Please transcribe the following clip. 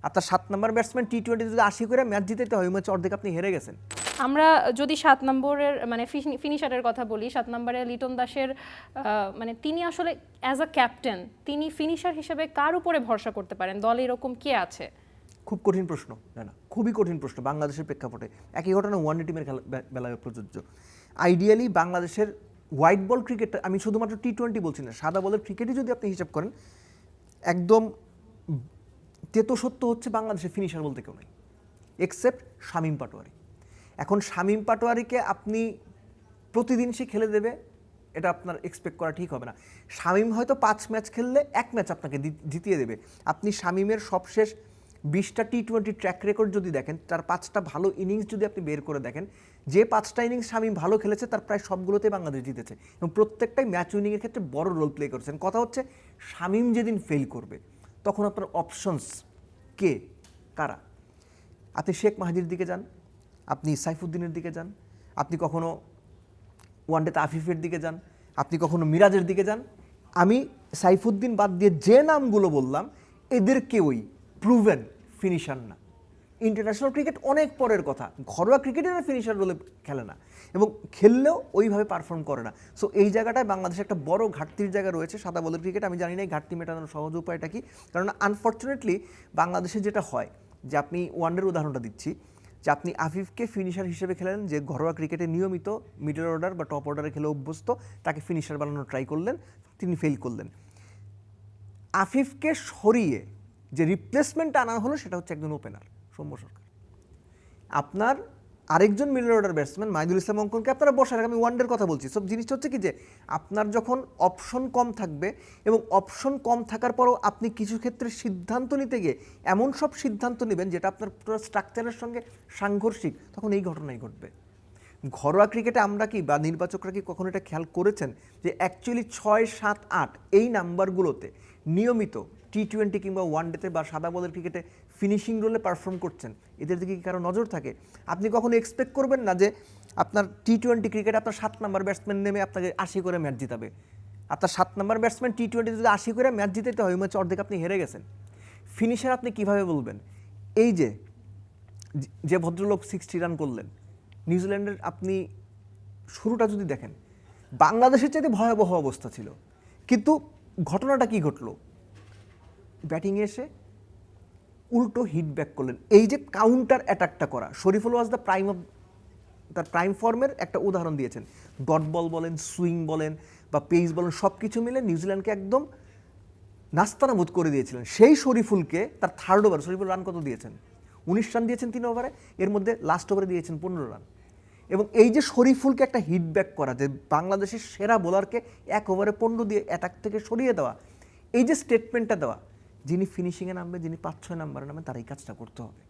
আপনার 7 নম্বর ব্যাটসম্যান টি-20 যদি 80 করে ম্যাচ জিতাইতে হয়, ওই ম্যাচ অর্ধেক আপনি হেরে গেছেন। আমরা যদি 7 নম্বরের মানে ফিনিশারের কথা বলি, 7 নম্বরে লিটন দাসের মানে তিনি আসলে অ্যাজ আ ক্যাপ্টেন তিনি ফিনিশার হিসেবে কার উপরে ভরসা করতে পারেন? দলে এরকম কে আছে? খুব কঠিন প্রশ্ন। না, খুবই কঠিন প্রশ্ন বাংলাদেশের প্রেক্ষাপটে। একই ঘটনা ওয়ানডে টিমের বেলায় প্রযোজ্য। আইডিয়ালি বাংলাদেশের হোয়াইট বল ক্রিকেট, আমি শুধুমাত্র টি-20 বলছি না, সাদা বলের ক্রিকেটই যদি আপনি হিসাব করেন, একদম তেতসত্য হচ্ছে বাংলাদেশের ফিনিশার বলতে কেউ নাই, এক্সেপ্ট শামীম পাটোয়ারি। এখন শামীম পাটোয়ারিকে আপনি প্রতিদিন সে খেলে দেবে, এটা আপনার এক্সপেক্ট করা ঠিক হবে না। শামীম হয়তো 5 ম্যাচ খেললে 1 ম্যাচ আপনাকে জিতিয়ে দেবে। আপনি শামীমের সবশেষ 20টা টি-20 ট্র্যাক রেকর্ড যদি দেখেন, তার 5টা ভালো ইনিংস যদি আপনি বের করে দেখেন, যে 5টা ইনিংস শামীম ভালো খেলেছে তার প্রায় সবগুলোতেই বাংলাদেশ জিতেছে এবং প্রত্যেকটাই ম্যাচ উইনিংয়ের ক্ষেত্রে বড় রোল প্লে করেছেন। কথা হচ্ছে শামীম যেদিন ফেল করবে তখন আপনার অপশনস কে, কারা? আপনি শেখ মাহাদির দিকে যান, আপনি সাইফুদ্দিনের দিকে যান, আপনি কখনো ওয়ানডেতে আফিফের দিকে যান, আপনি কখনো মিরাজের দিকে যান। আমি সাইফুদ্দিন বাদ দিয়ে যে নামগুলো বললাম, এদের কেউই প্রুভেন ফিনিশার না। ইন্টারন্যাশনাল ক্রিকেট অনেক পরের কথা, ঘরোয়া ক্রিকেটের ফিনিশার রোলে খেলে না এবং খেললেও ওইভাবে পারফর্ম করে না। সো এই জায়গাটায় বাংলাদেশে একটা বড় ঘাটতির জায়গা রয়েছে সাদা বলের ক্রিকেট। আমি জানি না এই ঘাটতি মেটানোর সহজ উপায়টা কি, কারণ আনফর্চুনেটলি বাংলাদেশে যেটা হয়, যে আপনি ওয়ানডের উদাহরণটা দিচ্ছি, যে আপনি আফিফকে ফিনিশার হিসেবে খেলেন, যে ঘরোয়া ক্রিকেটে নিয়মিত মিডল অর্ডার বা টপ অর্ডারে খেলে অভ্যস্ত, তাকে ফিনিশার বানানোর ট্রাই করলেন, তিনি ফেল করলেন। আফিফকে সরিয়ে যে রিপ্লেসমেন্ট আনা হলো সেটা হচ্ছে একজন ওপেনার সৌম্য সরকার। আপনার আরেকজন মিডল অর্ডার ব্যাটসম্যান মাহিদুল ইসলাম অঙ্কনকে আপনারা বসার, আমি ওয়ানডের কথা বলছি। সব জিনিসটা হচ্ছে কি, যে আপনার যখন অপশন কম থাকবে এবং অপশন কম থাকার পরও আপনি কিছু ক্ষেত্রে সিদ্ধান্ত নিতে গিয়ে এমন সব সিদ্ধান্ত নেবেন যেটা আপনার পুরো স্ট্রাকচারের সঙ্গে সাংঘর্ষিক, তখন এই ঘটনাই ঘটবে। ঘরোয়া ক্রিকেটে আমরা কি বা নির্বাচকরা কি কখনো এটা খেয়াল করেছেন যে অ্যাকচুয়ালি 6, 7, 8 এই নাম্বারগুলোতে নিয়মিত টি-20 কিংবা ওয়ানডেতে বা সাদা বলের ক্রিকেটে ফিনিশিং রোলে পারফর্ম করছেন, এদের দিকে কি কারো নজর থাকে? আপনি কখনো এক্সপেক্ট করবেন না যে আপনার টি-20 ক্রিকেটে আপনার 7 নম্বর ব্যাটসম্যান নেমে আপনাকে 80 করে ম্যাচ জিতাবে। আপনার 7 নম্বর ব্যাটসম্যান টি-20 যদি 80 করে ম্যাচ জিতাইতে হয়, ওই ম্যাচ অর্ধেক আপনি হেরে গেছেন। ফিনিশার আপনি কিভাবে বলবেন? এই যে ভদ্রলোক 60 রান করলেন, নিউজিল্যান্ডের আপনি শুরুটা যদি দেখেন, বাংলাদেশের চাইতে ভয়াবহ অবস্থা ছিল, কিন্তু ঘটনাটা কি ঘটলো? ব্যাটিংয়ে এসে উল্টো হিট ব্যাক করলেন। এই যে কাউন্টার অ্যাটাকটা করা, Shoriful was the prime of তার প্রাইম ফর্মের একটা উদাহরণ দিয়েছেন। ডট বল বলেন, সুইং বলেন বা পেস বলেন, সব কিছু মিলে নিউজিল্যান্ডকে একদম নাস্তানাবুদ করে দিয়েছিলেন। সেই শরীফুলকে তার থার্ড ওভার, শরীফুল রান কত দিয়েছেন? 19 রান দিয়েছেন 3 ওভারে, এর মধ্যে লাস্ট ওভারে দিয়েছেন 15 রান। এবং এই যে শরীফুলকে একটা হিট ব্যাক করা, যে বাংলাদেশের সেরা বোলারকে 1 ওভারে 15 দিয়ে অ্যাটাক থেকে সরিয়ে দেওয়া, এই যে স্টেটমেন্টটা দেওয়া, যিনি ফিনিশিংয়ে নামবে, যিনি 5-6 নাম্বারে নামবেন, তার এই কাজটা করতে হবে।